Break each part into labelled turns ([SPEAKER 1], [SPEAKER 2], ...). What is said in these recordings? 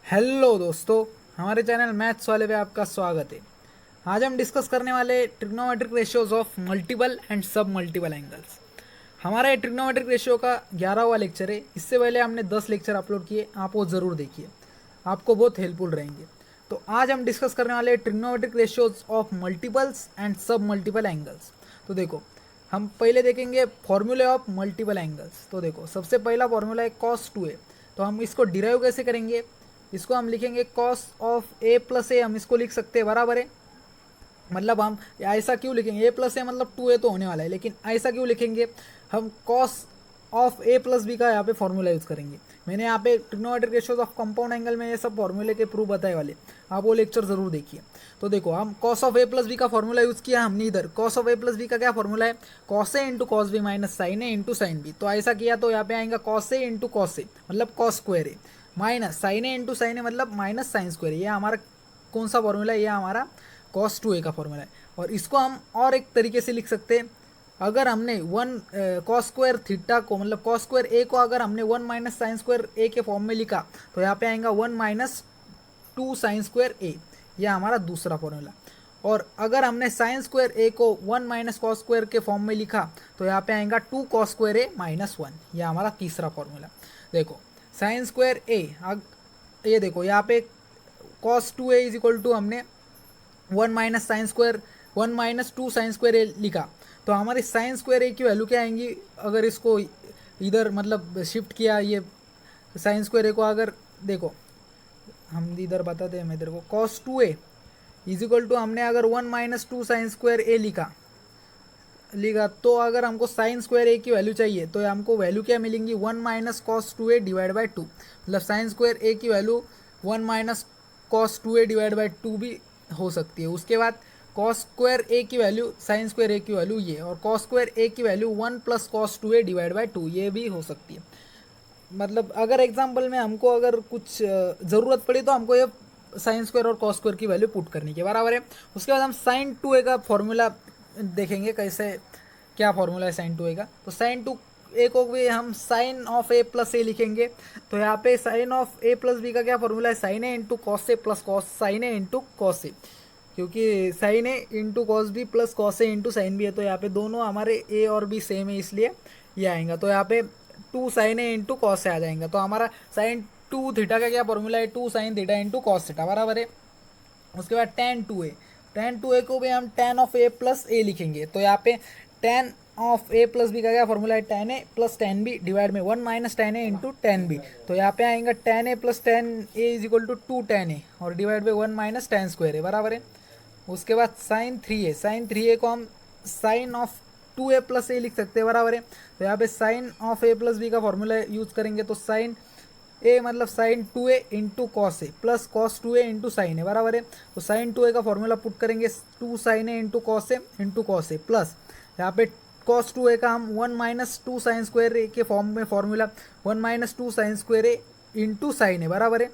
[SPEAKER 1] Hello दोस्तों, हमारे channel maths वाले पे आपका स्वागत है। आज हम डिस्कस करने वाले trigonometric ratios of multiple and सब मल्टीपल एंगल्स। हमारा ये ट्रिग्नोमेट्रिक रेशियो का 11वां लेक्चर है। इससे पहले हमने 10 लेक्चर अपलोड किए, आप वो ज़रूर देखिए, आपको बहुत हेल्पफुल रहेंगे। तो आज हम डिस्कस करने वाले trigonometric ratios of multiples and सब मल्टीपल एंगल्स। तो देखो, हम पहले देखेंगे फॉर्मूले ऑफ मल्टीपल एंगल्स। तो देखो, सबसे पहला फॉर्मूला है cos 2a। तो हम इसको डिराइव कैसे करेंगे? इसको हम लिखेंगे cos ऑफ a प्लस ए, हम इसको लिख सकते हैं, बराबर है। मतलब हम ऐसा क्यों लिखेंगे, ए प्लस ए मतलब 2a तो होने वाला है, लेकिन ऐसा क्यों लिखेंगे? हम cos of a plus B का यहाँ पे फॉर्मूला यूज़ करेंगे। मैंने यहाँ पे trigonometric ratios of compound angle में ये सब फॉर्मूले के प्रूफ बताए वाले, आप वो लेक्चर जरूर देखिए। तो देखो, हम cos of a plus B का फॉर्मूला यूज़ किया हमने इधर। cos of a plus B का क्या फॉर्मूला है? cos a into cos B minus sine A into sine B. तो ऐसा किया तो यहाँ पे आएगा cos a into cos A मतलब cos square A, minus sine A into sine A मतलब माइनस साइन स्क्वायर। ये हमारा कौन सा फॉर्मूला है? ये हमारा cos 2a का फॉर्मूला है। और इसको हम और एक तरीके से लिख सकते हैं। अगर हमने वन कॉस स्क्वायर थीटा को, मतलब कॉस स्क्वायर ए को अगर हमने 1 माइनस साइन स्क्वायर ए के फॉर्म में लिखा, तो यहाँ पे आएगा 1 माइनस 2 साइन स्क्वायर ए। यह हमारा दूसरा फॉर्मूला। और अगर हमने साइन स्क्वायर ए को 1 माइनस कॉस स्क्वायर के फॉर्म में लिखा, तो यहाँ पे आएगा 2 कॉस स्क्वायर ए माइनस 1। यह हमारा तीसरा फॉर्मूला। देखो, साइन स्क्वायर ए, ये देखो यहाँ पे cos 2a is equal to हमने 1 minus sine square 1 minus 2 sine square A लिखा। तो हमारी साइन स्क्वायर ए की वैल्यू क्या आएंगी? अगर इसको इधर मतलब शिफ्ट किया, ये साइन स्क्वायर ए को अगर देखो, हम इधर बताते हैं, मैं इधर को cos 2a is equal to हमने अगर 1 माइनस 2 साइन स्क्वायर ए लिखा, तो अगर हमको साइन स्क्वायर ए की वैल्यू चाहिए तो हमको वैल्यू क्या मिलेंगी? 1 minus cos 2a divide by 2। मतलब साइन स्क्वायर ए की value 1 minus cos 2a divide by 2 भी हो सकती है। उसके बाद कॉस स्क्वायर ए की वैल्यू साइन स्क्वायर ए की वैल्यू ये, और कॉस स्क्वायर ए की value 1 plus cos 2a divide by 2, ये भी हो सकती है। मतलब अगर एग्जाम्पल में हमको अगर कुछ ज़रूरत पड़ी तो हमको ये साइन स्क्वायर और कॉस स्क्वायर की वैल्यू पुट करनी के बराबर है। उसके बाद हम साइन 2a का फॉर्मूला देखेंगे कैसे, क्या फॉर्मूला है साइन 2a का। तो साइन 2a को भी हम sine of A plus A लिखेंगे। तो यहाँ पे sine of A plus B का क्या फॉर्मूला है? Sine A into cos A plus cos sine A into cos A, क्योंकि sine A into cos B plus cos A into sine B है। तो यहाँ पे दोनों हमारे ए और बी सेम है, इसलिए ये आएगा। तो यहाँ पे 2 साइन ए इंटू कॉस से आ जाएगा। तो हमारा साइन 2 थीटा का क्या फॉर्मूला है? 2 sine theta into cos theta, बराबर है। उसके बाद टेन टू ए को भी हम tan of A plus A लिखेंगे। तो यहाँ पे tan of A plus B का क्या फॉर्मूला है? Tan A plus tan B divide में 1 minus tan A into tan B. तो यहाँ पे आएगा tan A plus tan A is equal to 2 tan A और divide by 1 minus tan square है, बराबर है। उसके बाद साइन थ्री ए को हम साइन ऑफ 2a प्लस ए लिख सकते हैं, बराबर है। तो यहाँ पे sine of A plus B का फॉर्मूला यूज करेंगे। तो साइन ए मतलब sine 2a into cos A plus cos 2a into sine A, बराबर है। तो साइन 2a का फॉर्मूला पुट करेंगे 2 साइन ए इंटू कॉस ए प्लस यहाँ पे कॉस 2a का हम 1 माइनस 2 साइन स्क्वायर ए के फॉर्म में formula 1 minus 2 sine square A into sine A, बराबर है।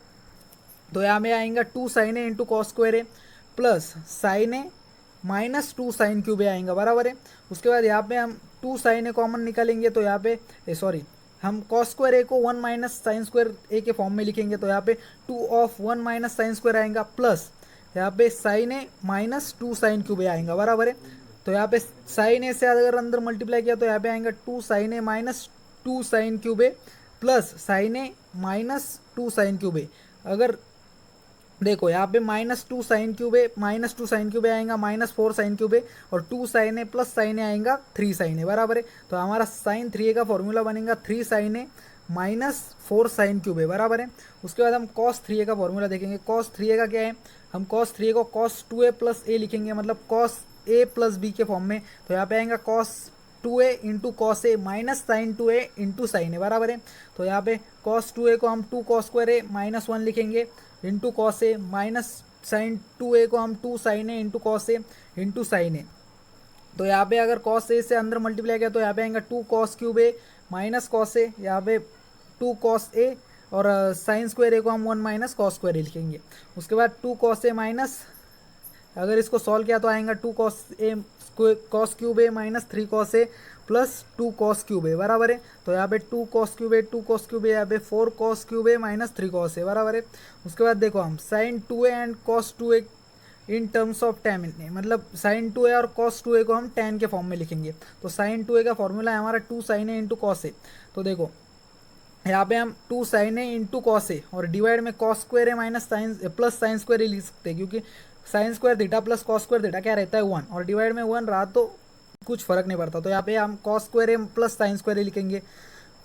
[SPEAKER 1] तो यहाँ में आएगा 2 साइन ए इंटू कॉस स्क्वायर ए प्लस साइन ए माइनस 2 साइन क्यूब ए आएगा, बराबर है। उसके बाद यहाँ पे हम 2 साइन ए कॉमन निकालेंगे। तो यहाँ पे सॉरी, हम कॉस स्क्वायर ए को 1 माइनस साइन स्क्वायर ए के फॉर्म में लिखेंगे। तो यहाँ पे 2 ऑफ 1 माइनस साइन स्क्वायर आएगा प्लस यहाँ पे साइन ए माइनस 2 साइन क्यूब ए आएगा, बराबर है। तो यहाँ पे साइन ए से अगर अंदर मल्टीप्लाई किया तो यहाँ पे आएगा 2 साइन ए माइनस 2 साइन क्यूब ए प्लस साइन ए माइनस 2 साइन क्यूब ए। अगर देखो यहाँ पे माइनस टू साइन क्यूब आएगा माइनस 4 साइन क्यूब और 2 साइन ए प्लस साइन ए आएगा 3 साइन ए, बराबर है। तो हमारा साइन 3a का फॉर्मूला बनेगा 3 साइन ए माइनस 4 साइन क्यूब है, बराबर है। उसके बाद हम कॉस 3a का फॉर्मूला देखेंगे। कॉस 3a का क्या है? हम कॉस 3a को कॉस 2a प्लस ए लिखेंगे, मतलब कॉस ए प्लस बी के फॉर्म में। तो यहाँ पे आएगा cos 2a into cos A minus sine 2a into sine A, बराबर है। तो यहाँ पे कॉस 2a को हम 2 कॉस स्क्वायर ए माइनस 1 लिखेंगे into cos A minus sine 2a को हम 2 sine A into cos A into sine ए। तो यहाँ पे अगर कॉस ए से अंदर मल्टीप्लाई किया तो यहाँ पे आएगा 2 cos cube a minus cos A, यहाँ पे 2 कॉस ए और साइन स्क्वायर ए को हम 1 माइनस कॉस स्क्वायर ए लिखेंगे। उसके बाद 2 कॉस ए माइनस, अगर इसको सॉल्व किया तो आएगा 2 cos a cos cube a minus 3 cos A plus 2 cos cube a बराबर है। तो यहाँ पे 2 cos cube a 2 cos cube a, यहाँ पे 4 cos cube a minus 3 cos a बराबर है। उसके बाद देखो हम sine 2 a and cos 2 a in terms of tan a, मतलब साइन 2 ए और कॉस 2 ए को हम टैन के फॉर्म में लिखेंगे। तो साइन 2 ए का फॉर्मूला है हमारा 2 sine A into cos a. तो देखो यहाँ पे हम 2 sine A into cos a और डिवाइड में cos square A minus sine plus sine square a लिख सकते हैं, क्योंकि sine square theta plus cos square theta क्या रहता है 1, और डिवाइड में 1 रहा तो कुछ फर्क नहीं पड़ता। तो यहाँ पे हम कॉस स्क्वायर ए प्लस साइन स्क्वायर ए लिखेंगे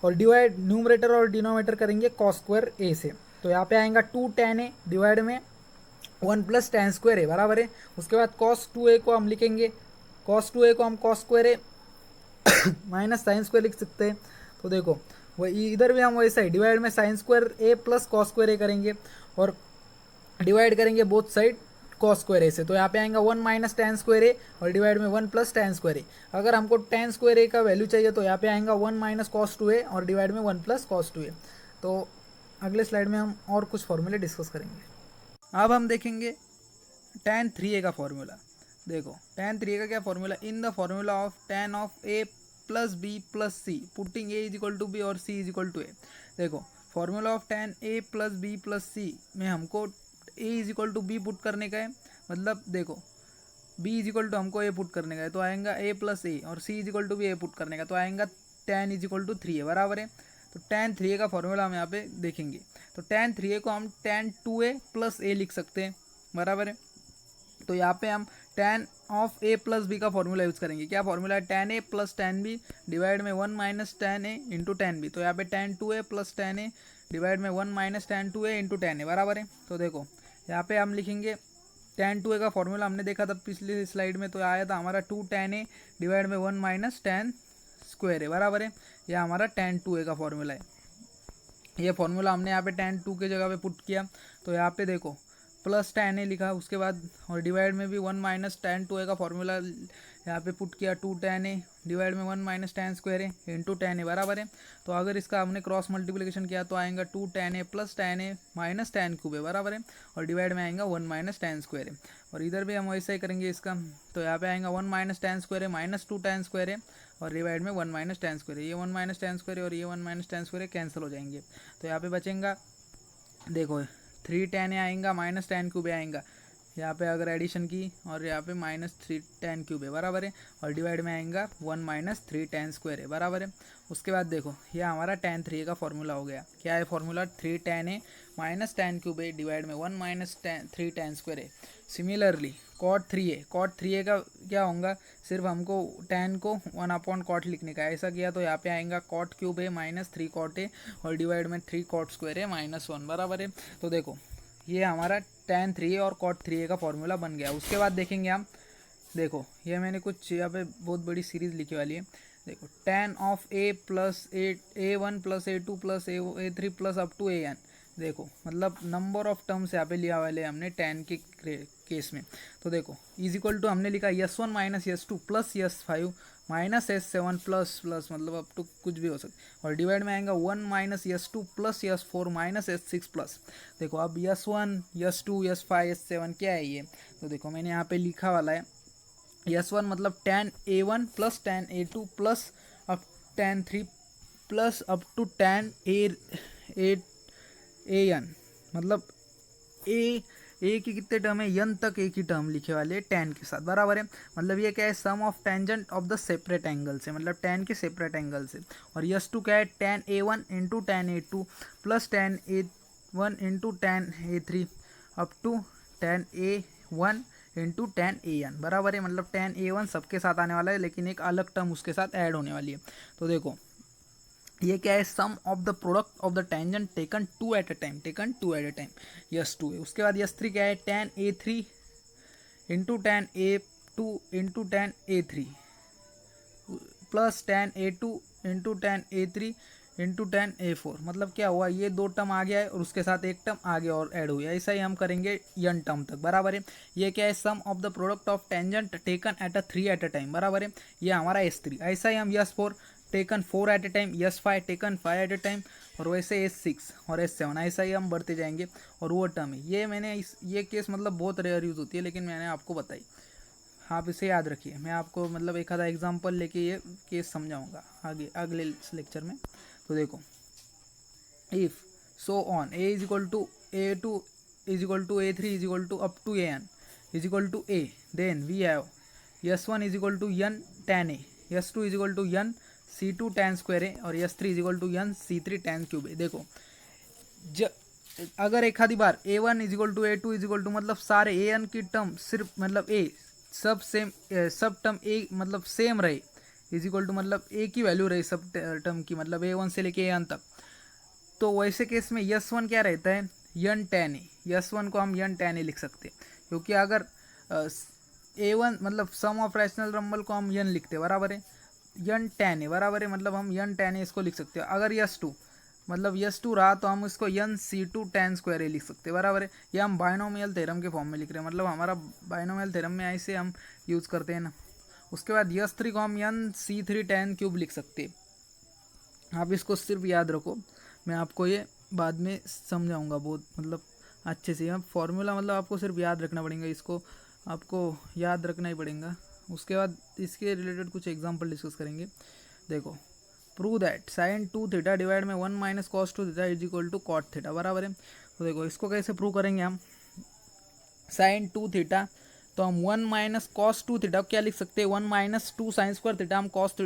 [SPEAKER 1] और डिवाइड न्यूमरेटर और डिनोमिनेटर करेंगे कॉस स्क्वायर ए से। तो यहाँ पे आएगा 2 tan ए डिवाइड में 1 प्लस tan स्क्वायर ए बराबर है। उसके बाद कॉस 2a को हम लिखेंगे, कॉस 2a को हम कॉस स्क्वायर ए माइनस साइन स्क्वायर लिख सकते हैं। तो देखो वही इधर भी हम वैसा ही डिवाइड में साइन स्क्वायर ए प्लस कॉस स्क्वायर ए करेंगे और डिवाइड करेंगे बोथ साइड कॉस स्क्वायर ए से। तो यहाँ पे आएगा 1 माइनस टैन स्क्वायर ए और डिवाइड में 1 प्लस टैन स्क्वायर ए। अगर हमको टैन स्क्वायर ए का वैल्यू चाहिए तो यहाँ पे आएगा 1 माइनस कॉस 2a और डिवाइड में 1 प्लस कॉस 2a। तो अगले स्लाइड में हम और कुछ फॉर्मूले डिस्कस करेंगे। अब हम देखेंगे tan 3a का फॉर्मूला। देखो tan 3a का क्या formula, in the formula of tan of a plus b plus c putting a is equal to b और c is equal to a। देखो formula of tan a plus b plus c में हमको a is equal to b put करने का है, मतलब देखो b is equal to हमको a पुट करने का है तो आएगा a प्लस a और c इज इक्वल टू भी a पुट करने का तो आएगा tan is equal to 3a बराबर है। तो tan 3a का फॉर्मूला हम यहाँ पे देखेंगे। तो tan 3a को हम tan 2a प्लस a लिख सकते हैं बराबर है। तो यहाँ पे हम tan of a plus B का फॉर्मूला यूज़ करेंगे। क्या फॉर्मूला है, tan a plus tan b divide में 1 minus tan a into tan b। तो यहाँ पे tan 2a plus tan a divide में 1 minus tan 2a into tan a बराबर है। तो देखो यहाँ पे हम लिखेंगे tan 2a का फॉर्मूला हमने देखा था पिछली स्लाइड में, तो आया था हमारा 2 tan a डिवाइड में 1 माइनस tan स्क्वायर है बराबर है। यह हमारा tan 2a का फॉर्मूला है। ये फॉर्मूला हमने यहाँ पे tan 2 के जगह पे पुट किया तो यहाँ पे देखो प्लस tan a लिखा, उसके बाद और डिवाइड में भी 1 माइनस tan 2a का फॉर्मूला यहाँ पे पुट किया 2 tan a डिवाइड में 1 minus tan square A into tan a बराबर है। तो अगर इसका हमने क्रॉस मल्टीप्लिकेशन किया तो आएगा 2 tan a plus tan a minus tan cube है बराबर है और डिवाइड में आएगा 1 माइनस tan स्क्वायर है। और इधर भी हम वैसा ही करेंगे इसका, तो यहाँ पे आएगा 1 माइनस tan स्क्वायर है माइनस 2 tan स्क्वायर है और डिवाइड में 1 माइनस tan स्क्वायर है। ये 1 माइनस tan स्क्वायर और ये 1 माइनस tan स्क्वायर कैंसिल हो जाएंगे। तो यहाँ पे बचेगा देखो 3 tan a आएगा माइनस tan क्यूब आएगा यहाँ पे अगर एडिशन की और यहाँ पे माइनस 3 tan क्यूब है बराबर है और डिवाइड में आएगा 1 माइनस 3 tan स्क्वायर है बराबर है। उसके बाद देखो ये हमारा tan 3 का फॉर्मूला हो गया। क्या है formula, 3 tan a minus tan cube है डिवाइड में 1 माइनस 3 tan स्क्वायर है। सिमिलरली cot 3a का क्या होगा, सिर्फ हमको tan को 1 अपॉन कॉट लिखने का है। ऐसा किया तो यहाँ पे आएगा cot क्यूब है माइनस 3 cot a और डिवाइड में 3 cot स्क्वायर है माइनस 1 बराबर है। तो देखो ये हमारा tan 3a और cot 3a का फॉर्मूला बन गया। उसके बाद देखेंगे हम, देखो ये मैंने कुछ यहाँ पे बहुत बड़ी सीरीज लिखी वाली है। देखो tan of a plus a1 plus a2 plus a3 plus up to an। देखो मतलब नंबर ऑफ टर्म्स यहाँ पे लिया वाले हमने tan के केस में। तो देखो इज इक्वल टू हमने लिखा s1 minus s2 plus s5 minus s7 plus plus मतलब अप टू कुछ भी हो सकता और डिवाइड में आएगा 1 minus s2 plus s4 minus s6 plus. देखो अब s1 s2 s5 s7 क्या है ये, तो देखो मैंने यहाँ पे लिखा वाला है s1 मतलब tan a1 plus tan a2 plus अब tan 3 plus up to tan an, मतलब ए की कितने टर्म है, n तक एक ही टर्म लिखे वाले tan के साथ बराबर है। मतलब ये क्या है, sum of tangent of the separate angle से, मतलब tan के सेपरेट एंगल से। और s2 क्या है, tan a1 into tan a2 plus tan a1 into tan a3 up to tan a1 into tan an बराबर है। मतलब tan a1 सबके साथ आने वाला है लेकिन एक अलग टर्म उसके साथ ऐड होने वाली है। तो देखो ये क्या है, sum of the product of the tangent taken two at a time s2 है। उसके बाद s3 क्या है, tan a3 into tan a2 into tan a3 plus tan a2 into tan a3 into tan a4। मतलब क्या हुआ, ये दो टर्म आ गया है और उसके साथ एक टर्म आगे और ऐड हुई है। ऐसा ही हम करेंगे n टर्म तक बराबर है। ये क्या है, sum of the product of tangent taken at a 3 at a time बराबर है। ये हमारा s3। ऐसा ही हम s4 taken 4 at a time, s5 taken 5 at a time और वैसे s6 और s7 ऐसा ही हम बढ़ते जाएंगे। और वो टर्म है ये मैंने ये केस मतलब बहुत रेयर यूज़ होती है लेकिन मैंने आपको बताई। आप इसे याद रखिए। मैं आपको मतलब एक आधा एग्जांपल लेके ये केस समझाऊंगा आगे अगले लेक्चर में। तो देखो, if so on A is equal to A2 is equal to A3 is equal to up to AN is equal to A, then we have S1 is equal to N tan A, S2 is equal to N C2 tan square A और S3 is equal to N C3 tan cube A। देखो अगर एक आधी बार A1 is equal to A2 is equal to मतलब सारे AN की term सिर्फ मतलब A सब सेम, सब टर्म A मतलब सेम रहे, इज इक्वल टू मतलब A की वैल्यू रही सब टर्म की, मतलब A1 से लेके AN तक, तो वैसे केस में S1 क्या रहता है, N tan A। S1 को हम N tan A लिख सकते हैं, क्योंकि अगर A1 मतलब सम ऑफ रैशनल नंबर को हम N लिखते हैं, बराबर है N tan A, बराबर है, मतलब हम N tan A इसको लिख सकते हैं। अगर S2 मतलब S2 रहा तो हम इसको N C2 tan square A लिख सकते हैं, बराबर है। ये हम बाइनोमियल थ्योरम के फॉर्म में लिख रहे हैं, मतलब हमारा बाइनोमियल थ्योरम में ऐसे हम यूज़ करते हैं ना। उसके बाद S3 को हम N C3 tan क्यूब लिख सकते हैं। आप इसको सिर्फ याद रखो, मैं आपको ये बाद में समझाऊंगा बहुत मतलब अच्छे से। अब फॉर्मूला मतलब आपको सिर्फ याद रखना पड़ेगा, इसको आपको याद रखना ही पड़ेगा। उसके बाद इसके रिलेटेड कुछ एग्जांपल डिस्कस करेंगे। देखो, prove that sine 2 theta divide में 1 minus cos 2 theta is equal to cot theta, बराबर है। तो देखो इसको कैसे प्रूव करेंगे हम, साइन 2 थीटा तो हम 1 माइनस कॉस 2 थीटा क्या लिख सकते हैं, 1 माइनस 2 साइन स्क्वायर थीटा हम कॉस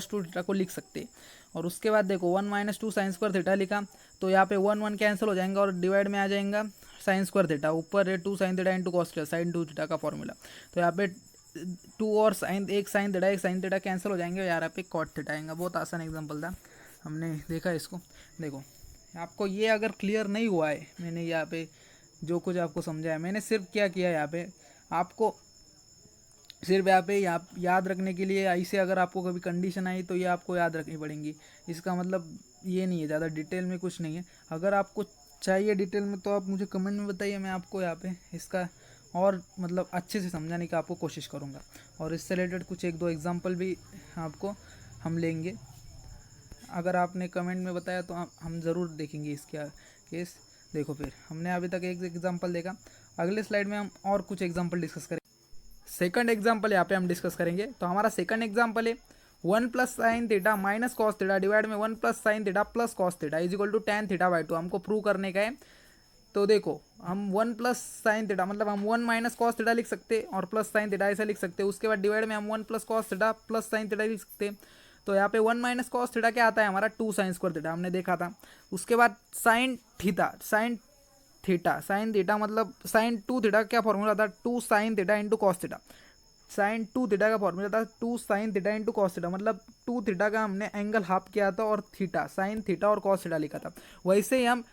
[SPEAKER 1] 2 थीटा को लिख सकते हैं। और उसके बाद देखो 1 माइनस 2 साइन स्क्वायर थीटा लिखा तो यहाँ पे 1 1 कैंसिल हो जाएगा और डिवाइड में आ जाएगा साइन स्क्वायर थीटा, ऊपर है 2 sine theta into cos theta, sine 2 theta का फॉर्मूला। तो यहाँ पे 2 और साइन एक साइन थीटा कैंसिल हो जाएंगे, यहाँ पे कॉट थीटा आएगा। बहुत आसान एग्जाम्पल था, हमने देखा इसको। देखो आपको ये अगर क्लियर नहीं हुआ है, मैंने यहाँ पे जो कुछ आपको समझाया, मैंने सिर्फ क्या किया यहाँ पे आपको सिर्फ यहाँ पे याद रखने के लिए, ऐसे अगर आपको कभी कंडीशन आई तो ये आपको याद रखनी पड़ेंगी। इसका मतलब ये नहीं है, ज़्यादा डिटेल में कुछ नहीं है। अगर आपको चाहिए डिटेल में तो आप मुझे कमेंट में बताइए, मैं आपको यहाँ पे इसका और मतलब अच्छे से समझाने की आपको कोशिश करूँगा। और इससे रिलेटेड कुछ एक दो एग्जाम्पल भी आपको हम लेंगे। अगर आपने कमेंट में बताया तो हम ज़रूर देखेंगे इसका केस। देखो फिर हमने अभी तक एक एग्जाम्पल देखा, अगले स्लाइड में हम और कुछ एग्जाम्पल डिस्कस करेंगे। सेकंड एग्जाम्पल यहाँ पे हम डिस्कस करेंगे। तो हमारा सेकंड एग्जाम्पल है 1 plus sine theta minus cos theta divide में 1 plus sine theta plus cos theta is equal to tan theta by 2 हमको प्रूव करने का है। तो देखो हम 1 प्लस साइन थीटा मतलब हम 1 माइनस कॉस थीटा लिख सकते हैं और प्लस साइन थीटा ऐसा लिख सकते हैं। उसके बाद डिवाइड में हम 1 plus cos theta plus sine theta लिख सकते हैं। तो यहाँ पे 1 माइनस कॉस थीटा क्या आता है हमारा 2 साइन स्क्वायर थीटा, हमने देखा था। उसके बाद साइन थीटा मतलब साइन 2 थीटा क्या फॉर्मूला था, 2 sine theta into cos theta. Sine 2 theta का फॉर्मूला था 2 sine theta into cos theta, मतलब 2 थीटा का हमने एंगल हाफ किया था और थीटा साइन थीटा और कॉस थीटा लिखा था। वैसे ही हम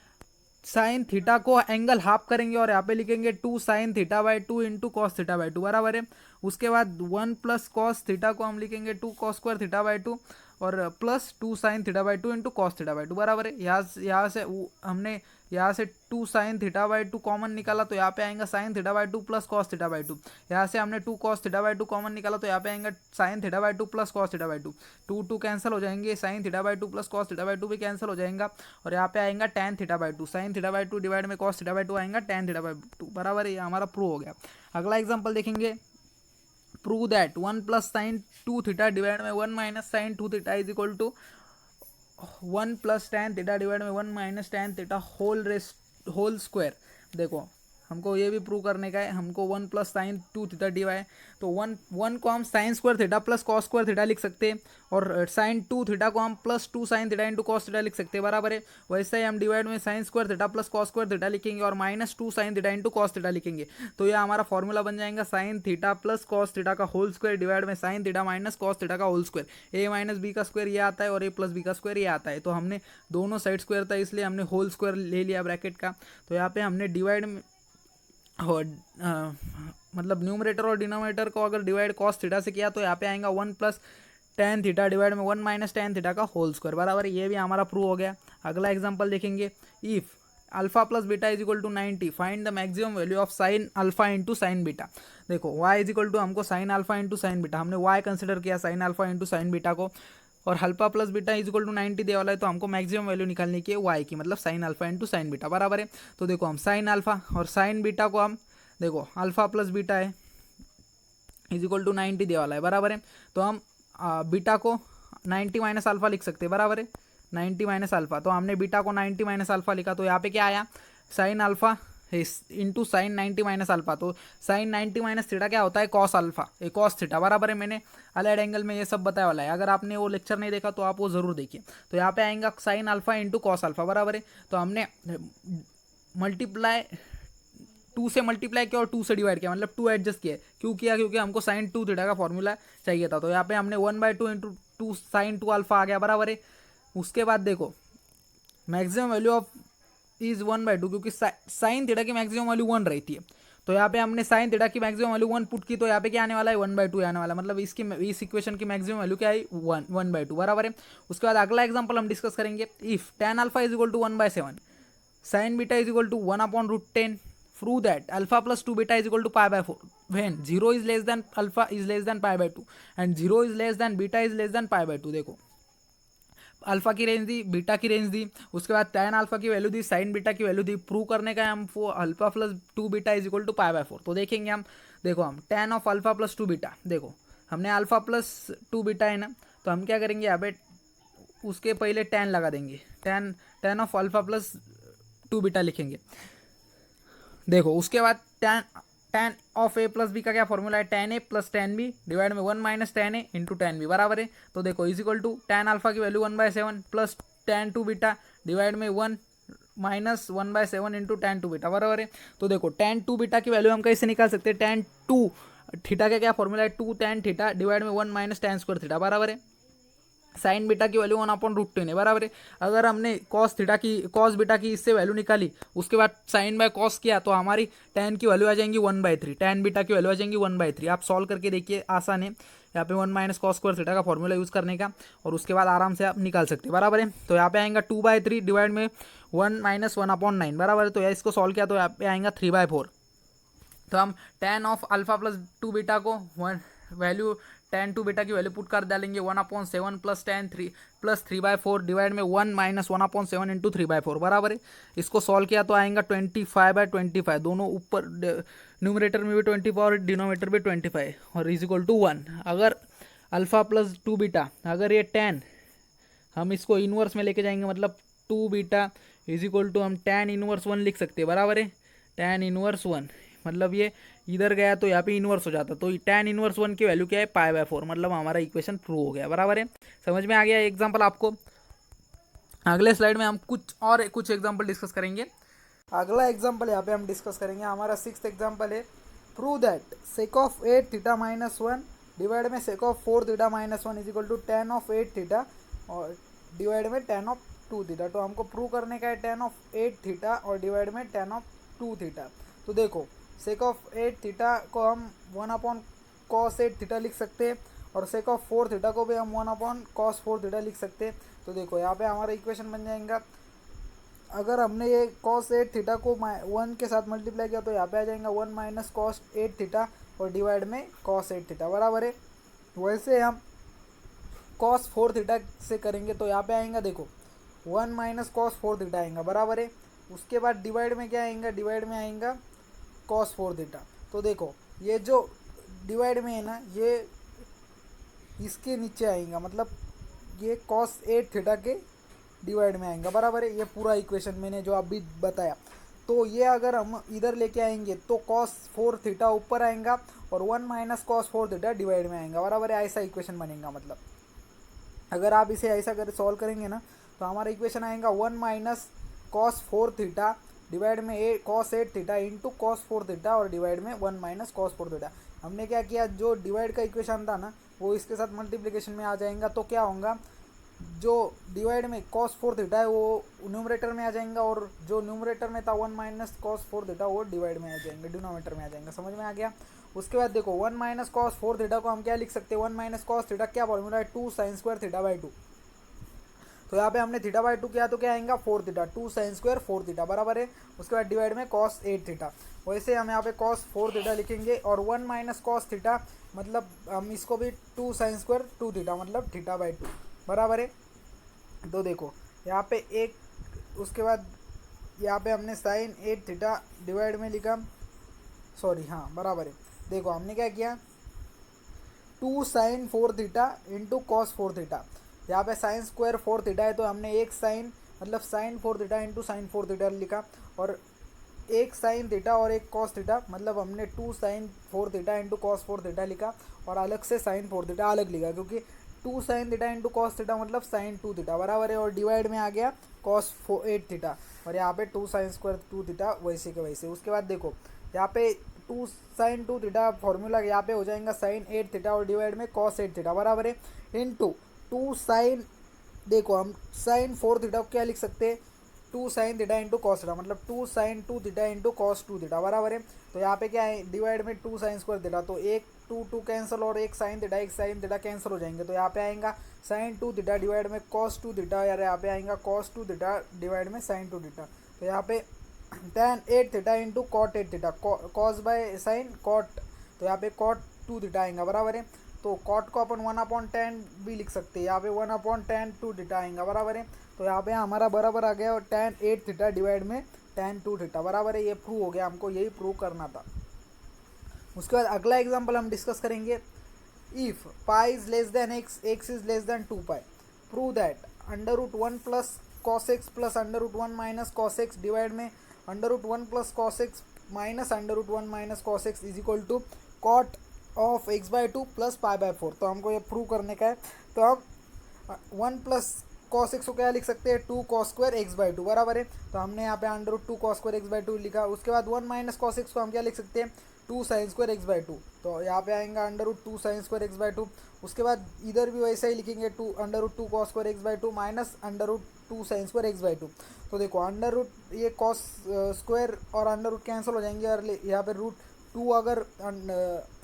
[SPEAKER 1] साइन थीटा को एंगल हाफ करेंगे और यहाँ पे लिखेंगे 2 sine theta by 2 into cos theta by 2, बराबर है। उसके बाद 1 प्लस कॉस थीटा को हम लिखेंगे 2 कॉस स्क्वायर थीटा बाई 2 और plus 2 sine theta by 2 into cos theta by 2, बराबर है। यहाँ से हमने यहाँ से 2 साइन थीटा बाई 2 कॉमन निकाला तो यहाँ पे आएगा sine theta by 2 plus cos theta by 2। यहाँ से हमने 2 कॉस थीटा बाई 2 कॉमन निकाला तो यहाँ पे आएगा sine theta by 2 plus cos theta by 2। 2 cancel हो जाएंगे, sine theta by 2 plus cos theta by 2 भी कैंसिल हो जाएगा और यहाँ पे आएगा tan theta by 2। Sine theta by 2 divide में कॉस थीटा बाई 2 आएगा tan थीटा बाई 2, बराबर है। ये हमारा प्रूव हो गया। अगला एग्जाम्पल देखेंगे, prove that 1 plus sine 2 theta divide में 1 minus sine 2 theta is equal to 1 plus tan theta divide में 1 minus tan theta whole square. देखो हमको ये भी प्रूव करने का है, हमको 1 प्लस साइन 2 थीटा डिवाइड तो 1 को हम sign square theta plus cos square theta लिख सकते हैं और साइन 2 थीटा को हम plus 2 sine theta into cos theta लिख सकते हैं, बराबर है। वैसे ही हम डिवाइड में sign square theta plus cos square theta लिखेंगे और minus 2 sine theta into cos theta लिखेंगे। तो यह हमारा फॉर्मूला बन जाएगा sign theta plus cos theta का होल स्क्वायर डिवाइड में sign theta minus cos theta का होल स्क्वायर। ए माइनस बी का स्क्वायर ये आता है और ए प्लस बी का स्क्वायर ये आता है। तो हमने दोनों साइड स्क्वायर था इसलिए हमने होल स्क्वायर ले लिया ब्रैकेट का। तो यहाँ पे हमने डिवाइड में मतलब न्यूमरेटर और डिनोमिनेटर को अगर डिवाइड कॉस थीटा से किया तो यहाँ पे आएगा 1 प्लस tan थीटा डिवाइड में 1 माइनस tan थीटा का होल स्क्वायर, बराबर। ये भी हमारा प्रूव हो गया। अगला एग्जांपल देखेंगे, if alpha plus beta is equal to 90 find the maximum value of sine alpha into sine beta. देखो y इज इक्वल टू हमको sine alpha into sine beta, हमने y कंसिडर किया sine alpha into sine beta को और alpha plus beta is equal to 90 दे वाला है तो हमको मैक्सिमम वैल्यू निकालनी की है y की, मतलब sign alpha into sine beta, बराबर है। तो देखो हम साइन अल्फा और साइन बीटा को हम देखो अल्फा प्लस बीटा है इज इक्वल टू 90 दिया वाला है, बराबर है। तो हम बीटा को 90 माइनस अल्फा लिख सकते हैं, बराबर है, 90 माइनस अल्फा। तो हमने बीटा को 90 माइनस अल्फा लिखा, तो यहाँ पे क्या आया, sign alpha into sign 90 minus alpha. तो साइन 90 माइनस थीटा क्या होता है, कॉस अल्फा, ए कॉस थीटा, बराबर है। मैंने अलाइड एंगल में ये सब बताया वाला है, अगर आपने वो लेक्चर नहीं देखा तो आप वो जरूर देखिए। तो यहाँ पे आएगा sign alpha into cos alpha, बराबर है। तो हमने मल्टीप्लाई 2 से मल्टीप्लाई किया और 2 से डिवाइड किया, मतलब 2 एडजस्ट किया। क्यों किया, क्योंकि हमको साइन 2 थीटा का फॉर्मूला चाहिए था। तो यहाँ पे हमने 1/2 इंटू 2 साइन 2 अल्फा आ गया, बराबर है। उसके बाद देखो मैक्सिमम वैल्यू ऑफ इज 1/2, क्योंकि साइन थीटा की मैक्सिमम वैल्यू 1 रहती है। तो यहाँ पे हमने साइन थीटा की मैक्सिमम वैल्यू 1 पुट की, तो यहाँ पे क्या आने वाला है, 1/2 आने वाला है। मतलब इस इक्वेशन की मैक्सिमम वैल्यू क्या है, 1/2, बराबर है। उसके बाद अगला एग्जांपल हम डिस्कस करेंगे। If tan alpha is equal to 1/7, sin beta is equal to 1/√10, prove that alpha plus 2 beta is equal to pi/4 when 0 is less than alpha is less than pi/2 and 0 is less than beta is less than pi/2। देखो alpha की range दी, beta की range दी, उसके बाद tan alpha की value दी, sine beta की वैल्यू दी। प्रूव करने का है हमको alpha plus 2 beta is equal to pi/4। तो देखेंगे हम, देखो हम tan of alpha plus 2 beta, देखो हमने अल्फा प्लस 2 बीटा है ना, तो हम क्या करेंगे यहाँ पे उसके पहले tan लगा देंगे, tan of alpha plus 2 beta लिखेंगे। देखो उसके बाद tan of A plus B का क्या फॉर्मूला है, tan a plus tan b divide में 1 minus tan a into tan b, बराबर है। तो देखो is equal to tan alpha की value 1/7 plus tan 2 beta divide में 1 माइनस 1/7 इंटू tan 2 बीटा, बराबर है। तो देखो tan 2 बीटा की वैल्यू हम कैसे निकाल सकते हैं, tan 2 थीटा का क्या फॉर्मूला है, 2 tan थीटा डिवाइड में 1 माइनस tan स्क्वायर थीटा, बराबर है। साइन बीटा की वैल्यू 1/√10 है, बराबर है। अगर हमने कॉस बीटा की इससे वैल्यू निकाली, उसके बाद साइन बाय कॉस किया, तो हमारी tan की वैल्यू आ जाएंगी 1/3, tan बीटा की वैल्यू आ जाएंगी 1/3। आप सॉल्व करके देखिए, आसान है। यहाँ पे 1 माइनस कॉस स्क्वायर थीटा का फॉर्मूला यूज़ करने का, और उसके बाद आराम से आप निकाल सकते हैं, बराबर है। तो यहाँ पे आएगा 2/3 डिवाइड में 1 माइनस 1/9, बराबर है। तो इसको सॉल्व किया तो यहाँ पे आएगा 3/4। तो हम tan of alpha plus 2 beta को वैल्यू tan 2 बीटा की वैल्यू पुट कर डालेंगे 1/7 प्लस tan 3 प्लस 3/4 डिवाइड में 1 माइनस 1/7 इंटू 3/4, बराबर है। इसको सॉल्व किया तो आएगा 25/25, दोनों ऊपर न्यूमरेटर में भी 24 और डिनोमीटर भी 25, और इज इक्वल टू 1। अगर अल्फा प्लस 2 बीटा, अगर ये tan हम इसको इनवर्स में लेके जाएंगे, मतलब 2 बीटा इज इक्वल टू हम tan इनवर्स 1 लिख सकते हैं, बराबर है। tan इनवर्स 1 मतलब ये इधर गया तो यहाँ पे इनवर्स हो जाता, तो tan इनवर्स 1 की वैल्यू क्या है, pi/4, मतलब हमारा इक्वेशन प्रूव हो गया, बराबर है। समझ में आ गया एग्जांपल आपको। अगले स्लाइड में हम कुछ एग्जांपल डिस्कस करेंगे। अगला एग्जांपल यहाँ पे हम डिस्कस करेंगे, हमारा 6th एग्जांपल है। Prove that sec of 8 theta minus 1 divide में sec of 4 theta minus 1 is equal to tan of 8 theta और डिवाइड में tan ऑफ 2 थीटा। तो हमको प्रूव करने का है tan ऑफ 8 थीटा और डिवाइड में tan ऑफ 2 थीटा। तो देखो सेक ऑफ 8 थीटा को हम 1/cos 8 थीटा लिख सकते हैं, और सेक ऑफ 4 थीटा को भी हम 1/cos 4 थीटा लिख सकते हैं। तो देखो यहाँ पे हमारा इक्वेशन बन जाएगा, अगर हमने ये cos 8 थीटा को 1 के साथ मल्टीप्लाई किया तो यहाँ पे आ जाएगा 1 माइनस cos 8 थीटा और डिवाइड में cos 8 थीटा, बराबर है। वैसे हम cos 4 थीटा से करेंगे तो यहाँ पे आएगा, देखो 1 माइनस cos 4 थीटा आएगा, बराबर है। उसके बाद डिवाइड में क्या आएगा, डिवाइड में आएगा cos 4 थीटा। तो देखो ये जो डिवाइड में है ना, ये इसके नीचे आएगा, मतलब ये cos 8 थीटा के डिवाइड में आएगा, बराबर है। ये पूरा इक्वेशन मैंने जो अभी बताया, तो ये अगर हम इधर लेके आएंगे तो cos 4 थीटा ऊपर आएगा और 1 माइनस cos 4 थीटा डिवाइड में आएगा, बराबर है। ऐसा इक्वेशन बनेगा, मतलब अगर आप इसे ऐसा कर सॉल्व करेंगे ना, तो हमारा इक्वेशन आएगा 1 माइनस cos 4 थीटा डिवाइड में cos 8 theta into cos 4 theta और डिवाइड में 1 माइनस cos 4 थीटा। हमने क्या किया, जो डिवाइड का इक्वेशन था ना वो इसके साथ मल्टीप्लिकेशन में आ जाएगा, तो क्या होगा, जो डिवाइड में cos 4 थीटा है वो न्यूमरेटर में आ जाएगा, और जो न्यूमरेटर में था 1 माइनस cos 4 थीटा वो डिवाइड में आ जाएंगे, डिनोमीटर में आ जाएगा। समझ में आ गया। उसके बाद देखो 1 माइनस cos 4 थीटा को हम क्या लिख सकते हैं, 1 माइनस cos थीटा क्या फॉर्मूला है, 2 sin स्क्वायर थीटा बाई 2। तो यहाँ पे हमने थीटा बाई 2 किया तो क्या आएगा, 4 थीटा, 2 sin स्क्वायर 4 थीटा, बराबर है। उसके बाद डिवाइड में cos 8 थीटा। वैसे हम यहाँ पे cos 4 थीटा लिखेंगे, और 1 माइनस cos थीटा मतलब हम इसको भी 2 sin स्क्वायर 2 थीटा मतलब थीटा बाई 2, बराबर है। तो देखो यहाँ पे एक, उसके बाद यहाँ पे हमने साइन 8 थीटा डिवाइड में लिखा, सॉरी हाँ बराबर है। देखो हमने क्या किया, two sine four theta into cos four theta. यहाँ पे साइन स्क्वायर फोर थीटा है तो हमने एक साइन मतलब sign four theta into sine four theta लिखा, और एक साइन थीटा और एक कॉस थीटा, मतलब हमने two sine four theta into cos four theta लिखा, और अलग से साइन फोर थीटा अलग लिखा, क्योंकि two sine theta into cos theta मतलब साइन टू थीटा बराबर है, और डिवाइड में आ गया कॉस एट थीटा, और यहाँ पे two sine square two theta वैसे के वैसे। उसके बाद देखो यहाँ पे two sine two theta formula यहाँ पे हो जाएगा साइन एट थीटा, और डिवाइड में कॉस एट थीटा बराबर है, इंटू टू साइन, देखो हम साइन फोर थीटा क्या लिख सकते हैं, two sine theta into cos theta, मतलब two sine two theta into cos two theta बराबर है। तो यहाँ पे क्या है, डिवाइड में टू साइन स्क्वायर थीटा, तो एक टू टू कैंसिल और एक साइन थीटा कैंसिल हो जाएंगे, तो यहाँ पे आएगा साइन टू थीटा डिवाइड में कॉस टू थीटा, यार यहाँ पे आएगा कॉस टू थीटा डिवाइड में साइन टू थीटा। तो यहाँ पे tan eight theta into cot eight theta, cos by sine cot, तो यहाँ पे कॉट टू थीटा आएगा बराबर है। तो कॉट को अपन वन अपॉन टेन भी लिख सकते हैं, यहाँ पे one upon tan two theta आएगा बराबर है। तो यहाँ पे हमारा बराबर आ गया, और tan एट थीटा डिवाइड में tan टू थीटा बराबर है, ये प्रूव हो गया, हमको यही प्रूव करना था। उसके बाद अगला एग्जांपल हम डिस्कस करेंगे, if pi is less than x, x is less than two pi, prove that under root one plus cos x plus under root one minus cos x divide में under root one plus cos x minus under root one minus cos x is equal to cot of x by two plus pi by four. तो हमको ये prove करने का है, तो हम one plus cos x को क्या लिख सकते हैं, two cos square x by two बराबर है। तो हमने यहाँ पे under root two cos square x by two लिखा। उसके बाद वन माइनस कॉस एक्स को हम क्या लिख सकते हैं, two sine square x by two, तो यहाँ पे आएगा under root two sine square x by two. उसके बाद इधर भी वैसा ही लिखेंगे, two under root two cos square x by two minus under root two sine square x by two. तो देखो अंडर रूट ये कॉस स्क्वायर और अंडर रूट कैंसिल हो जाएंगे, और यहाँ पे रूट टू अगर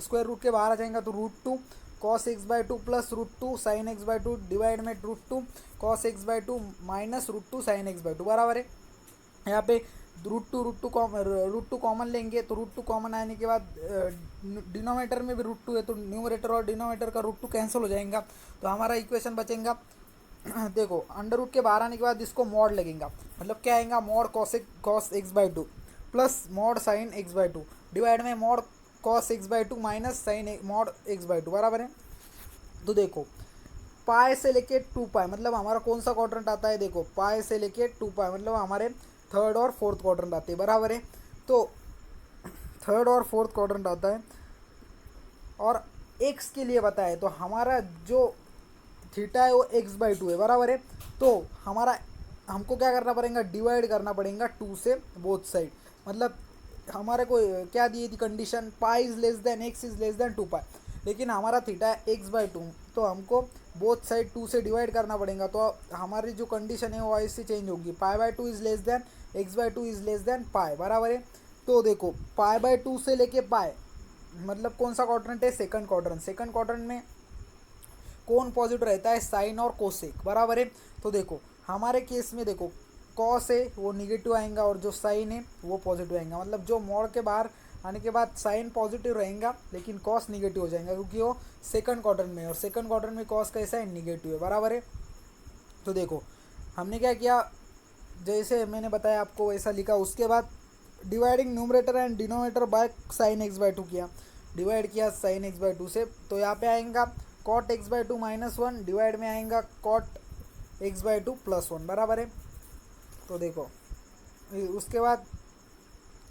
[SPEAKER 1] स्क्वायर रूट के बाहर आ जाएगा तो root two cos x by two plus root two sine x by two divide में root two cos x by two minus root two sine x by two बराबर है। यहाँ पे रूट टू कॉमन लेंगे, तो रूट टू कॉमन आने के बाद डिनोमिनेटर में भी रूट टू है, तो न्यूमरेटर और डिनोमिनेटर का रूट टू कैंसिल हो जाएगा, तो हमारा इक्वेशन बचेगा। देखो अंडर रूट के बाहर आने के बाद इसको मॉड लगेगा, मतलब क्या आएगा, mod cos x by two plus mod sine x by two divide में mod cos x by two minus sine mod x by two बराबर है। तो देखो पाई से लेके टू पाई मतलब हमारा कौन सा क्वाड्रेंट आता है, देखो पाई से लेके टू पाई मतलब हमारे थर्ड और फोर्थ क्वाड्रेंट आते हैं बराबर है। तो थर्ड और फोर्थ क्वाड्रेंट आता है, और एक्स के लिए बताए तो हमारा जो थीटा है वो एक्स बाई टू है बराबर है। तो हमारा हमको क्या करना पड़ेगा, डिवाइड करना पड़ेगा टू से बोथ साइड, मतलब हमारे को क्या दी थी condition, pi is less than x is less than two pi, लेकिन हमारा थीटा है एक्स बाई टू, तो हमको बोथ साइड टू से डिवाइड करना पड़ेगा। तो हमारी जो कंडीशन है वो ऐसे चेंज होगी, pi by two is less than x by two is less than pi बराबर है। तो देखो पाई बाई टू से लेके पाई मतलब कौन सा क्वाड्रेंट है, सेकंड क्वाड्रेंट, सेकंड क्वाड्रेंट में कौन पॉजिटिव रहता है, साइन और कोसेक बराबर है। तो देखो हमारे केस में देखो कॉस है वो निगेटिव आएगा, और जो साइन है वो पॉजिटिव आएगा, मतलब जो मोड के बाहर आने के बाद साइन पॉजिटिव रहेगा लेकिन कॉस निगेटिव हो जाएगा, क्योंकि वो सेकंड क्वाड्रेंट में, और सेकंड क्वाड्रेंट में कॉस कैसा है, निगेटिव है बराबर है। तो देखो हमने क्या किया, जैसे मैंने बताया आपको वैसा लिखा। उसके बाद dividing numerator and denominator by sine x by two किया, डिवाइड किया साइन एक्स बाई टू से, तो यहाँ पे आएगा cot x by two minus one divide में आएगा cot x by two plus one बराबर है। तो देखो उसके बाद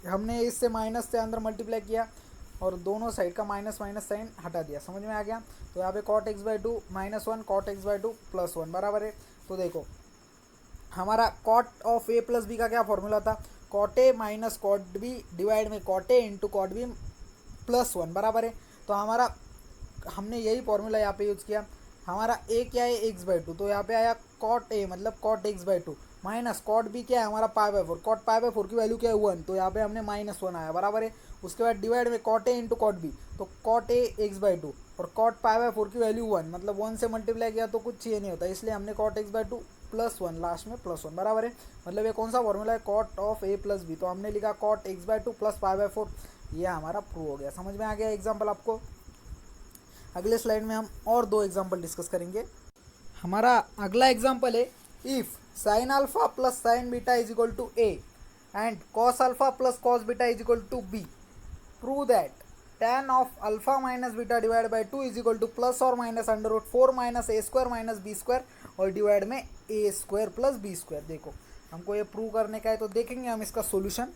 [SPEAKER 1] हमने इससे माइनस से अंदर मल्टीप्लाई किया और दोनों साइड का माइनस माइनस साइन हटा दिया, समझ में आ गया। तो यहाँ पे cot x by two minus one cot x by two plus one बराबर है। तो देखो हमारा cot of A plus B का क्या फॉर्मूला था, cot a minus cot b divide में cot a into cot b plus one बराबर है। तो हमारा हमने यही फॉर्मूला यहाँ पे यूज़ किया। हमारा ए क्या है, एक्स बाई टू, तो यहाँ पे आया कॉट ए मतलब cot x by two minus cot b क्या है हमारा pi by four, cot pi by four की वैल्यू क्या है वन, तो यहाँ पे हमने माइनस वन आया बराबर है। उसके बाद डिवाइड में cot a into cot b, तो cot a x by two और कॉट पाई बाई फोर की वैल्यू वन, मतलब वन से मल्टीप्लाई किया तो कुछ ये नहीं होता, इसलिए हमने cot x by two plus one last में प्लस वन बराबर है। मतलब ये कौन सा फॉर्मूला है, cot of A plus b, तो हमने लिखा cot x by two plus pi by four, ये हमारा प्रूव हो गया। समझ में आ गया एग्जाम्पल आपको। अगले स्लाइड में हम और दो एग्जाम्पल डिस्कस करेंगे। हमारा अगला एग्जाम्पल है, if sine alpha plus sine beta is equal to a and cos alpha plus cos beta is equal to b, prove that tan of alpha minus beta divide by 2 is equal to plus और minus under root 4 minus a square minus b square और divide में a square plus b square. देखो हमको ये prove करने का है, तो देखेंगे हम इसका सोल्यूशन।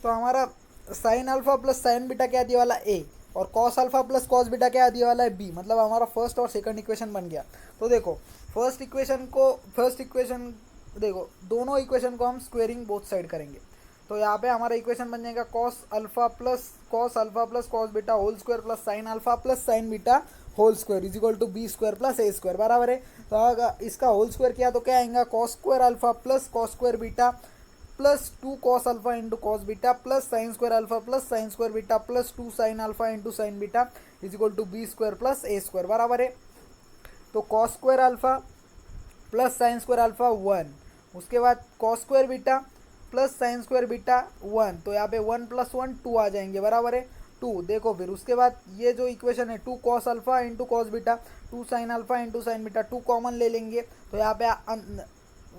[SPEAKER 1] तो हमारा sign alpha plus sine beta क्या दिया वाला ए, और cos alpha plus cos beta क्या दिया वाला है बी, मतलब हमारा फर्स्ट और सेकंड इक्वेशन बन गया। तो देखो फर्स्ट इक्वेशन देखो दोनों इक्वेशन को हम स्क्वेयरिंग बोथ साइड करेंगे। तो यहाँ पे हमारा इक्वेशन बन जाएगा cos alpha plus cos beta whole square plus sine beta whole square is equal to b square plus a square बराबर है। तो अगर इसका होल स्क्वायर किया तो क्या आएगा, cos square alpha plus cos square beta plus 2 cos alpha into cos beta plus sine square alpha plus sine square beta plus 2 sine alpha into sine beta is equal to b square plus a square बराबर है। तो cos square alpha plus sine square alpha 1, उसके बाद cos square beta plus sine square beta 1, तो यहाँ पे 1 + 1 2 आ जाएंगे बराबर है 2। देखो फिर उसके बाद ये जो इक्वेशन है 2 cos alpha into cos beta 2 sine alpha into sine beta 2 common ले लेंगे, तो यहाँ पे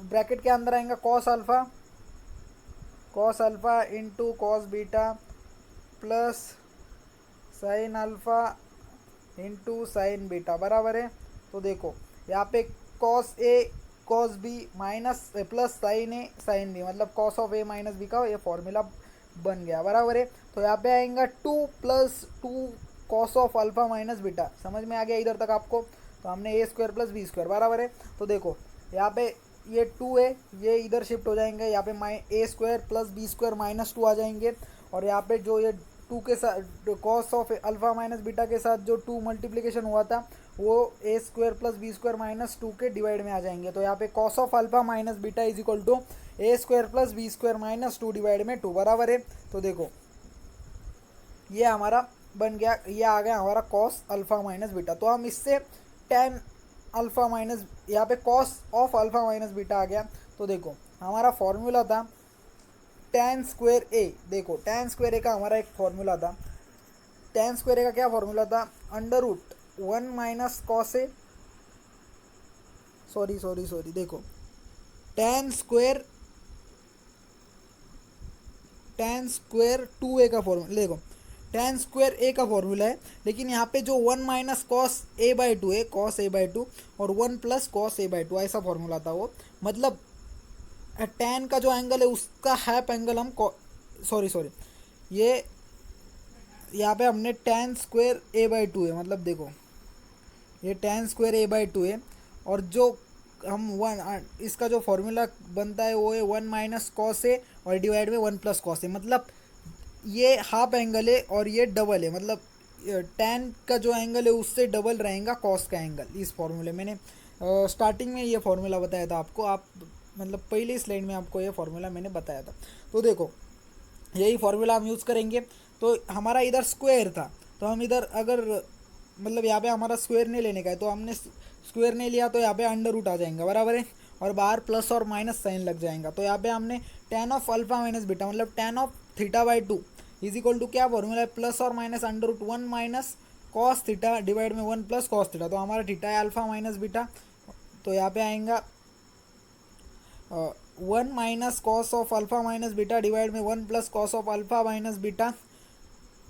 [SPEAKER 1] ब्रैकेट के अंदर आएगा cos alpha into cos beta plus sine alpha into sine beta बराबर है। तो देखो यहाँ पे cos a cos B minus plus sine a sine b, मतलब cos of a minus b का ये फॉर्मूला बन गया बराबर है। तो यहाँ पे आएगा 2 + 2 cos of alpha minus beta, समझ में आ गया इधर तक आपको। तो हमने ए स्क्वायर प्लस बी स्क्वायर बराबर है। तो देखो यहाँ पे ये 2 है, ये इधर शिफ्ट हो जाएंगे, यहाँ पे a square plus b square minus 2 आ जाएंगे, और यहाँ पे जो ये 2 के साथ cos of alpha minus beta के साथ जो 2 मल्टीप्लिकेशन हुआ था वो a square plus b square minus 2 के डिवाइड में आ जाएंगे। तो यहाँ पे cos of alpha minus beta is equal to a square plus b square minus 2 divide में 2 बराबर है। तो देखो ये हमारा बन गया, ये आ गया हमारा कॉस अल्फा माइनस बीटा। तो हम इससे टेन अल्फा माइनस, यहाँ पे cos of alpha minus beta आ गया। तो देखो हमारा फॉर्मूला था tan स्क्वायर ए, देखो tan स्क्वायर ए का हमारा एक फॉर्मूला था, tan स्क्वायर ए का क्या फॉर्मूला था, under root 1 minus cos A, sorry देखो tan स्क्वायर 2a का फॉर्मूला, देखो tan स्क्वायर ए का फॉर्मूला है, लेकिन यहाँ पे जो 1 माइनस कॉस ए बाई 2 है, कॉस ए बाई 2 और 1 प्लस कॉस ए बाई 2 ऐसा फॉर्मूला था वो, मतलब tan का जो एंगल है उसका हाफ एंगल हम सॉरी ये यहाँ पे हमने tan स्क्वायर ए बाई 2 है, मतलब देखो ये tan स्क्वायर ए बाई 2 है, और जो हम इसका जो फॉर्मूला बनता है वो है 1 माइनस कॉस ए और डिवाइड में 1 प्लस कॉस ए, मतलब ये हाफ एंगल है और ये डबल है, मतलब tan का जो एंगल है उससे डबल रहेगा कॉस का एंगल। इस फॉर्मूले मैंने स्टार्टिंग में ये फॉर्मूला बताया था आपको, आप मतलब पहली स्लाइड में आपको ये फॉर्मूला मैंने बताया था। तो देखो यही फॉर्मूला हम यूज़ करेंगे। तो हमारा इधर स्क्वायर था, तो हम इधर अगर मतलब यहाँ पे हमारा स्क्वायर नहीं लेने का है, तो हमने स्क्वायर नहीं लिया, तो यहाँ पे अंडर रूट आ जाएगा बराबर है, और बाहर प्लस और माइनस साइन लग जाएगा। तो यहाँ पे हमने tan of alpha minus beta मतलब tan of theta by 2 is equal to क्या फॉर्मूला है, प्लस और minus under root 1 minus cos theta divide में 1 प्लस कॉस थीटा। तो हमारा थीटा है अल्फा माइनस बीटा, तो यहाँ पे आएगा 1 minus cos of alpha minus beta divide में 1 plus cos of alpha minus beta.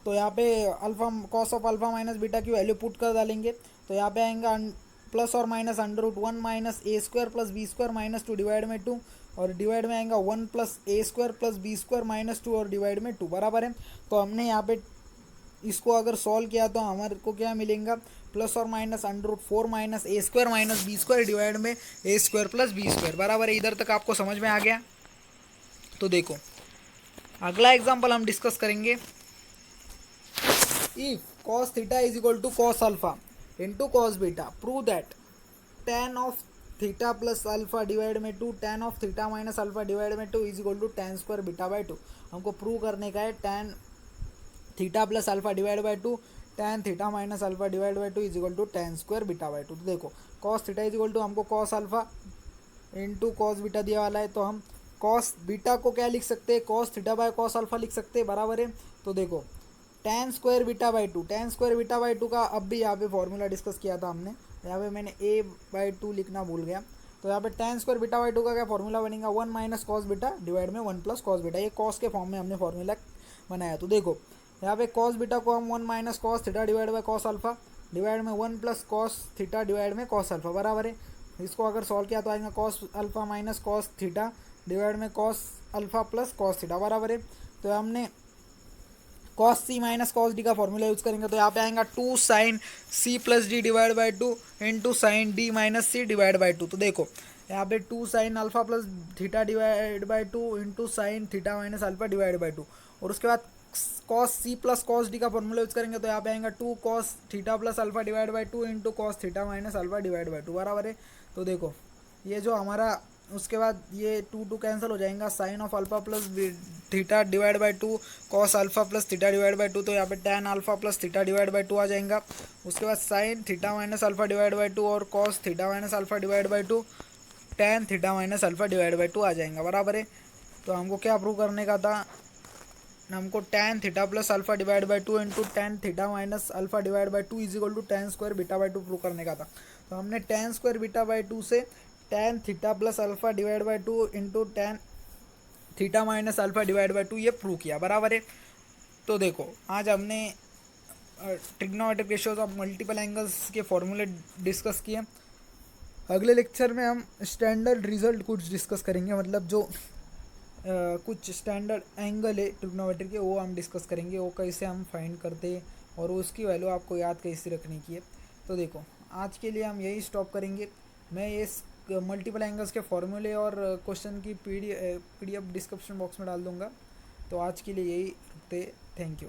[SPEAKER 1] तो यहाँ पे alpha cos of alpha minus beta की वैल्यू पुट कर डालेंगे, तो यहाँ पे आएगा प्लस और minus under root 1 minus a square plus b square minus 2 divide में 2, और डिवाइड में आएगा 1 plus a square plus b square minus 2 और डिवाइड में 2 बराबर है। तो हमने यहाँ पे इसको अगर सॉल्व किया तो हमारे को क्या मिलेगा, प्लस और minus under root 4 minus a square minus b square divide में a square plus b square बराबर है। इधर तक आपको समझ में आ गया। तो देखो अगला एग्जाम्पल हम डिस्कस करेंगे, if cos theta is equal to cos alpha into cos beta, prove that tan of theta plus alpha divide में 2 tan of theta minus alpha divide में 2 is equal to tan square beta by 2। हमको prove करने का है tan theta plus alpha divide by 2 tan theta minus alpha divide by 2 is equal to tan square beta by 2। तो देखो cos theta is equal to हमको cos alpha into cos beta दिया वाला है, तो हम cos बीटा को क्या लिख सकते हैं, cos theta by cos alpha लिख सकते हैं बराबर है। तो देखो tan square beta by 2, tan square beta by 2 का अब भी यहाँ पे फॉर्मूला डिस्कस किया था हमने, यहाँ पे मैंने a बाई 2 लिखना भूल गया। तो यहाँ पे tan स्क्वायर बीटा बाई 2 का क्या फॉर्मूला बनेगा, 1 माइनस कॉस बीटा डिवाइड में 1 प्लस कॉस बीटा, ये कॉस के फॉर्म में हमने फॉर्मूला बनाया। तो देखो यहाँ पे कॉस बीटा को हम 1 minus cos theta divide by cos alpha divide में 1 प्लस कॉस थीटा डिवाइड में कॉस अल्फा बराबर है। इसको अगर सॉल्व किया तो आएगा cos alpha minus cos theta divide में cos alpha plus cos theta बराबर है। तो हमने cos c minus cos d का फॉर्मूला यूज़ करेंगे तो यहाँ पे आएगा 2 sine c plus d divide by 2 into sine d minus C divide by 2। तो देखो यहाँ पे 2 sine alpha plus theta divide by 2 into sine theta minus alpha divide by 2 और उसके बाद cos c plus cos d का formula use करेंगे तो यहाँ पे आएगा 2 cos theta plus alpha divide by 2 into cos theta minus alpha divide by 2 बराबर है। तो देखो ये जो हमारा उसके बाद ये 2 कैंसिल हो जाएगा, sine of alpha plus theta divide by 2 cos alpha plus theta divide by 2, तो यहाँ पे tan alpha plus theta divide by 2 आ जाएगा। उसके बाद sine theta minus alpha divide by 2 और cos theta minus alpha divide by 2 tan theta minus alpha divide by 2 आ जाएगा बराबर है। तो हमको क्या प्रूव करने का था, हमको tan theta plus alpha divide by 2 into tan theta minus alpha divide by 2 is equal to tan square beta by 2 prove करने का था। तो हमने टैन स्क्वायर बीटा बाई 2 से tan theta plus alpha divide by 2 into tan theta minus alpha divide by 2 ये prove किया बराबर है। तो देखो आज हमने trigonometric ratios of multiple angles के फॉर्मूले डिस्कस किए। अगले लेक्चर में हम स्टैंडर्ड रिजल्ट कुछ डिस्कस करेंगे, मतलब जो कुछ स्टैंडर्ड एंगल है ट्रिग्नोमेट्री के वो हम डिस्कस करेंगे, वो कैसे हम फाइंड करते हैं और उसकी वैल्यू आपको याद कैसे रखनी की है। तो देखो आज के लिए हम यही स्टॉप करेंगे। मैं ये मल्टीपल एंगल्स के फॉर्मूले और क्वेश्चन की पीडीएफ डिस्क्रिप्शन बॉक्स में डाल दूंगा। तो आज के लिए यही रखते, थैंक यू।